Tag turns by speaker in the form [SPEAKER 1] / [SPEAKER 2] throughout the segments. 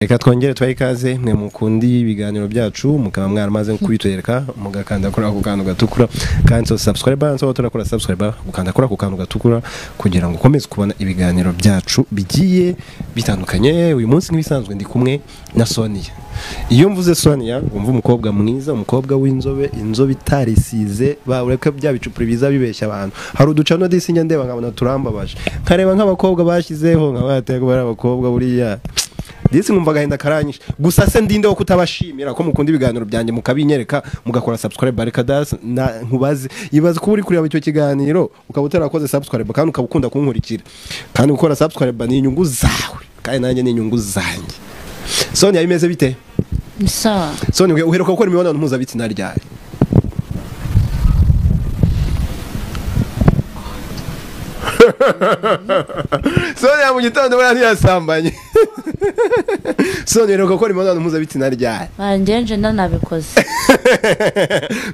[SPEAKER 1] Reka twongere twayikaze mwe mukundi ibiganiro byacu mukaba mwaramaze kubitwereka mugakanda kuri ako kantu gatukura kandi so subscribe so turakora subscribe gukanda kuri ako kantu gatukura kugira ngo ukomeze kubona ibiganiro byacu bigiye bitandukanye. Uyu munsi n'ibisanzwe ndi kumwe na Sonia. Iyo mvuze Sonia umva umukobwa mwiza, umukobwa w'inzobe, inzobe itarisize bareka bya bicupuri biza bibeshya abantu. Hari uducano disinya ndeba nkabona turambabaje, nkareba nk'abakobwa bashyizeho nkabatego bari abakobwa buriya disi nkumva gahinda karanyishe. Gusa se ndinde wo kutabashimira ko mukunda ibiganiro byanjye mukabinyereka mugakora subscribe bareka das nkubaze ibaze ko uri kureba icyo kiganiro ukaba utarakoze subscribe kandi ukabukunda kunkurikira kandi gukora subscribe ni inyungu zawe kandi nanjye ni inyungu zanjye. Sonia imeze bite?
[SPEAKER 2] Sawa.
[SPEAKER 1] Sonia uheruka gukora imibonano mpuzabitsina ryari? Sonia mu gitondo bari yasambanye. Sonia uheruka gukora imibonano mpuzabitsina ryari?
[SPEAKER 2] Banjenje ndanabikoze.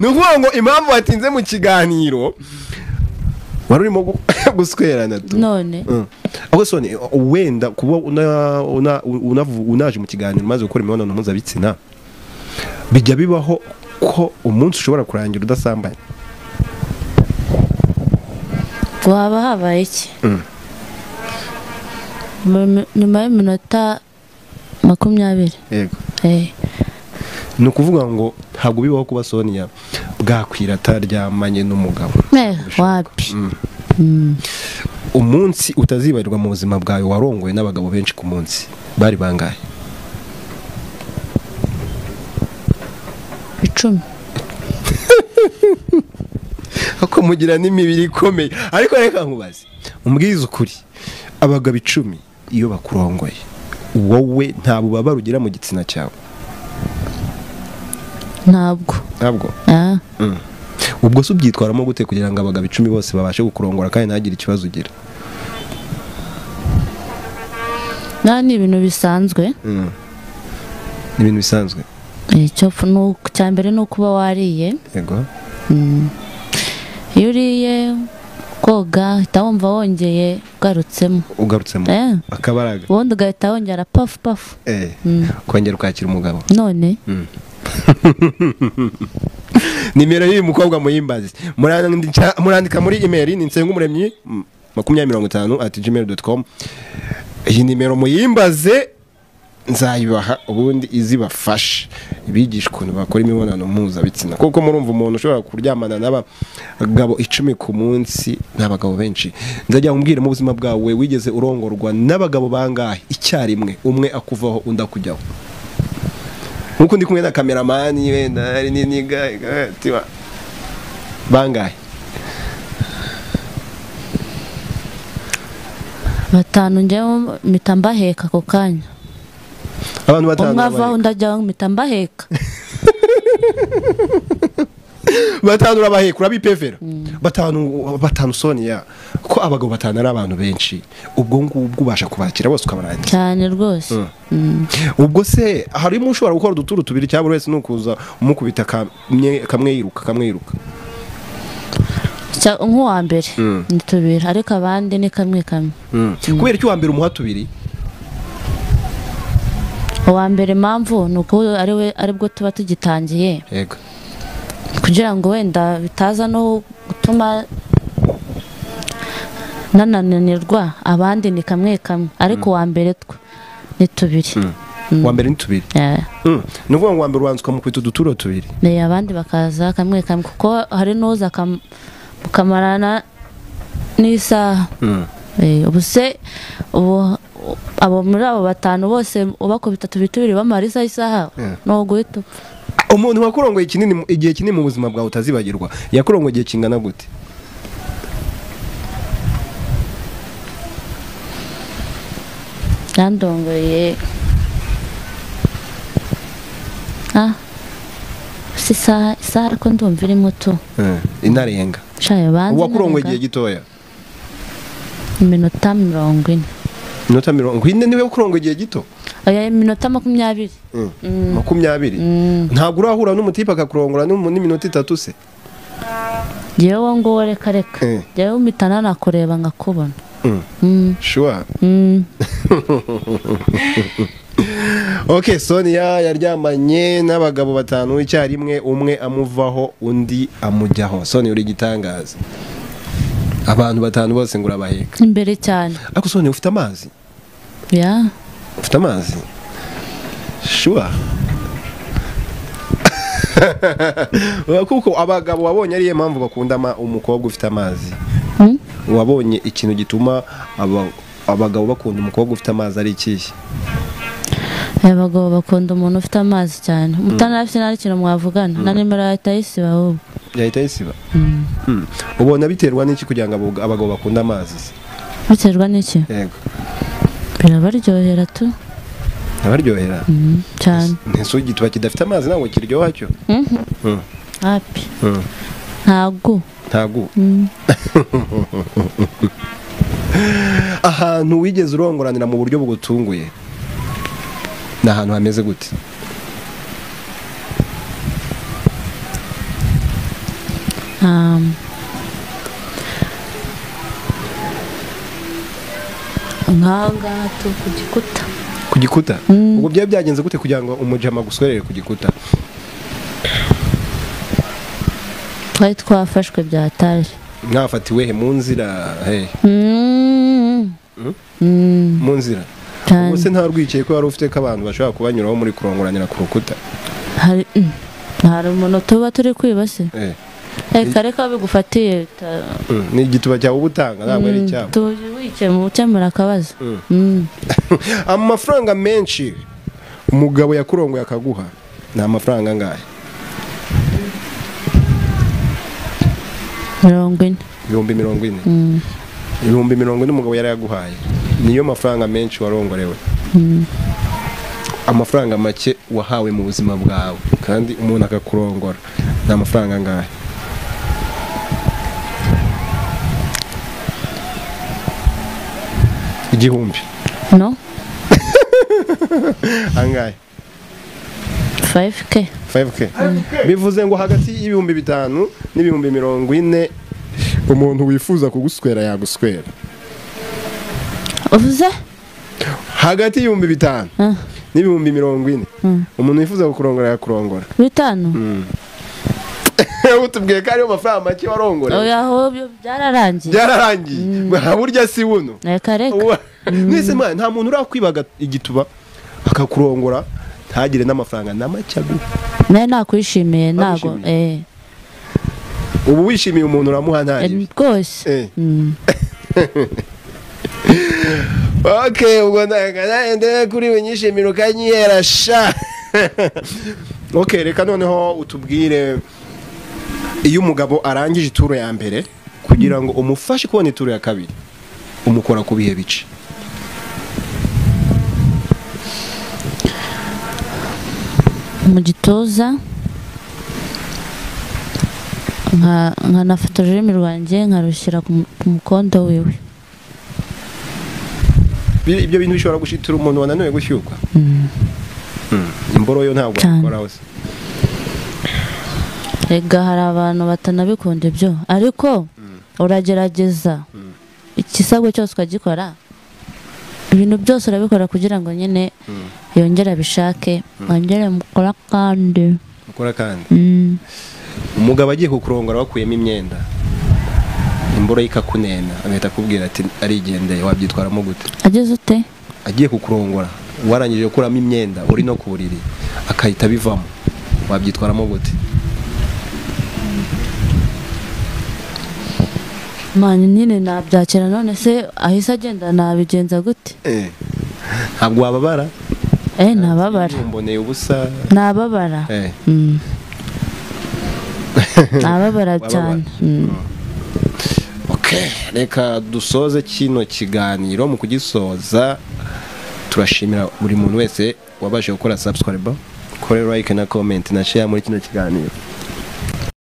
[SPEAKER 1] Nuvuga ngo impamvu watinze mu kiganiro wari urimo guswerana tu
[SPEAKER 2] none
[SPEAKER 1] aho Sonia wenda kuba unaje mu kiganiro maze gukora imibonano mpuzabitsina bijya bibaho ko umunsi ushobora kurangira udasambanye?
[SPEAKER 2] waba habaye iki? nyuma y'iminota 20.
[SPEAKER 1] Yego.
[SPEAKER 2] Ni
[SPEAKER 1] ukuvuga ngo ntabwo bibaho kuba Sonia bwakwira ataryamanye n'umugabo.
[SPEAKER 2] Wapi.
[SPEAKER 1] Umunsi utazibarirwa mu buzima bwawe warongoye n'abagabo benshi ku munsi bari bangahe?
[SPEAKER 2] 10.
[SPEAKER 1] Ako mugira n'imibiri ikomeye. Ariko reka nkubaze umbwize ukuri, abagabo 10 iyo bakurongoye wowe nta bubaba rugira mu gitsina cyawe? Ntabwo. Ubwo se ubyitwaramo gute kugira ngo abagabo 10 bose babashe gukurongora kandi ntagire ikibazo ugira?
[SPEAKER 2] Nani ibintu bisanzwe.
[SPEAKER 1] Ibintu bisanzwe.
[SPEAKER 2] Icyo cyambere no kuba wariye.
[SPEAKER 1] Yego.
[SPEAKER 2] Iyo uriye koga tawumva wongeye ugarutsemo. Akabaraga. Ubundi ugahita wongera pafu.
[SPEAKER 1] Kongera ukakira umugabo.
[SPEAKER 2] None.
[SPEAKER 1] Nimero y'uyu mukobwa muyimbaze murandika muri email ni nsengumuremyi 2050@gmail.com. Iyi nimero muyimbaze nzayibaha ubundi izibafasha ibigisha ukuntu bakora imibonano mpuzabitsina kuko murumva umuntu ushobora kuryamana n'abagabo 10 ku munsi n'abagabo benshi. Nzajya umbwire mu buzima bwawe wigeze urongorwa n'abagabo bangahe icyarimwe umwe akuvaho undi akujyaho? Nkuko ndi kumwe na cameraman wenda ari niniga tiba bangahe?
[SPEAKER 2] 5 njyewe mitambaheka ko kanya.
[SPEAKER 1] Abantu 5
[SPEAKER 2] umwava undajya mitambaheka.
[SPEAKER 1] 5 urabaheka urabipevera. 5 Sonia ko abagabo 5 ari abantu benshi ubwo ngubwo ubasha kubakira bose ukabarangira
[SPEAKER 2] cyane rwose.
[SPEAKER 1] Ubwo se harimo ushobora gukora uduturu tubiri cyangwa wese nukuza umukubita kamwe yiruka.
[SPEAKER 2] Nk'uwa mbere ni 2 ariko abandi ni kamwe.
[SPEAKER 1] Kubera icyo wa mbere umuha 2?
[SPEAKER 2] Uwa mbere mpamvu nuko aribwo tuba tugitangiye.
[SPEAKER 1] Yego.
[SPEAKER 2] Kugira ngo wenda bitaza no gutuma nananirwa abandi ni kamwe ariko wa mbere ni 2.
[SPEAKER 1] Wa mbere ni 2. Nuvuga ngo wa mbere ubanza ukamukubita uduturo 2.
[SPEAKER 2] Abandi bakaza kamwe kuko hari noza kamarana n'isaha. Ubuse abo muri abo 5 bose ubakubita 2 bamara isaha no guhita.
[SPEAKER 1] Umuntu wakurongoye igihe kinini mu buzima bwawe utazibagirwa yakurongoye igihe kingana gute?
[SPEAKER 2] Yandongoye isaha ariko ndumva iri muto.
[SPEAKER 1] Inarenga. Wakurongoye igihe gitoya?
[SPEAKER 2] Iminota 40.
[SPEAKER 1] Minota 40 niwe kurongo igihe gito?
[SPEAKER 2] Aya minota 20.
[SPEAKER 1] 20. Ntabwo urahura n'umutipa akakurongora n'iminota 3 se?
[SPEAKER 2] Yewe ngo reka. Yewe umitana nakureba ngakubona.
[SPEAKER 1] Sure. Okay, Sonia yaryamanye n'abagabo batanu icyarimwe, umwe amuvaho undi amujyaho. Sonia uri gitangaza. Abantu batanu bose ngura baheka.
[SPEAKER 2] Imbere cyane.
[SPEAKER 1] Ako Sonia ufite amazi?
[SPEAKER 2] Yeah.
[SPEAKER 1] Ufite amazi? Sure. Kuko abagabo wabonye ariye mpamvu bakunda umukobwa ufite amazi. Wabonye ikintu gituma abagabo bakunda umukobwa ufite amazi ari ikihe?
[SPEAKER 2] Abagabo bakunda umuntu ufite amazi cyane. Mutanafite nari kintu mwavugana na nimero yahita yisiba ahubwo.
[SPEAKER 1] Yahita yisiba? Ubona biterwa n'iki kugira ngo abagabo bakunda amazi?
[SPEAKER 2] Biterwa n'iki?
[SPEAKER 1] Yego.
[SPEAKER 2] Birabaryohera tu.
[SPEAKER 1] Abaryohera?
[SPEAKER 2] Cyane.
[SPEAKER 1] Nteso gituba kidafite amazi ntabwo kiryoha cyo?
[SPEAKER 2] Happy. Ntago.
[SPEAKER 1] Ntago. Ahantu wigeze urongoranira mu buryo bugutunguye? Ni ahantu hameze gute?
[SPEAKER 2] Nkanga tu ku gikuta.
[SPEAKER 1] Ku gikuta? Ubwo byari byagenze gute kugira ngo umujama guswerere ku gikuta?
[SPEAKER 2] Twari twafashwe byatari.
[SPEAKER 1] Mwafatiwe he mu nzira he? Mu nzira? Ubwo se nta rwikiye ko wari ufite ko abantu bashobora kubanyuraho muri kurongoranira ku rukuta?
[SPEAKER 2] Hari umuntu tuba turi kwiba se? Reka bigufatiye.
[SPEAKER 1] Ni igituba cyawe ubutanga ntabwo ari icyawe.
[SPEAKER 2] Tuwicaye mu gukemura akabazo.
[SPEAKER 1] Amafaranga menshi umugabo yakurongoye akaguha ni amafaranga angahe?
[SPEAKER 2] 40.
[SPEAKER 1] 40,000. 40,000 umugabo yari yaguhaye. Niyo mafaranga menshi warongorewe. Amafaranga make wahawe mu buzima bwawe kandi umuntu akakurongora ni amafaranga angahe? Igihumbi?
[SPEAKER 2] No.
[SPEAKER 1] Angahe?
[SPEAKER 2] 5k.
[SPEAKER 1] 5k. Bivuze ngo hagati y'ibihumbi 5 n'ibihumbi 40 umuntu wifuza kuguswera yaguswera.
[SPEAKER 2] Uvuze?
[SPEAKER 1] Hagati y'ibihumbi 5 n'ibihumbi 40 umuntu wifuza kukurongora yakurongora.
[SPEAKER 2] 5?
[SPEAKER 1] Utubwiye ko ariyo mafaranga make warongora.
[SPEAKER 2] Oya hobyo byararangiye.
[SPEAKER 1] Byararangiye. Burya si buno.
[SPEAKER 2] Reka.
[SPEAKER 1] Nese mwana nta muntu urakwibaga igituba akakurongora ntagire n'amafaranga n'amacyagu.
[SPEAKER 2] Nakwishimiye nago
[SPEAKER 1] Ubu wishimiye umuntu uramuha ntari.
[SPEAKER 2] Rwose.
[SPEAKER 1] Okay, ubwo ndagenda kuri we nyishimira ukanyera sha. Okay, reka noneho utubwire iyo umugabo arangije ituro ya mbere kugira ngo umufashe kubona ituro ya kabiri umukora ku bihe bice?
[SPEAKER 2] Mu gitoza nkanafotora ururimi rwanjye nkarushyira ku mukondo wiwe.
[SPEAKER 1] Ibyo bintu bishobora gushitura umuntu wananiwe gushyukwa? Imboro yo ntabwo akora hose.
[SPEAKER 2] Rega hari abantu batanabikunda ibyo ariko uragerageza ikisabwe cyose ukagikora. Ibintu byose urabikora kugira ngo nyine yongere abishake wongere mukora kandi.
[SPEAKER 1] Umugabo agiye kukurongora wakuyemo imyenda imboro y'ikakunena agahita akubwira ati arigendeye wabyitwaramo gute?
[SPEAKER 2] Ageze ute?
[SPEAKER 1] Agiye kukurongora warangije gukuramo imyenda uri no ku buriri akahita bivamo wabyitwaramo gute?
[SPEAKER 2] Mani nyine nabyakira none se ahise agenda nabigenza gute?
[SPEAKER 1] Ntabwo wababara?
[SPEAKER 2] Nababara.
[SPEAKER 1] Mboneye ubusa.
[SPEAKER 2] Nababara. Nababara cyane.
[SPEAKER 1] Okay, reka dusoze kino kiganiro. Mu kugisoza turashimira buri muntu wese wabashe gukora subscribe, kore like na comment na share muri kino kiganiro.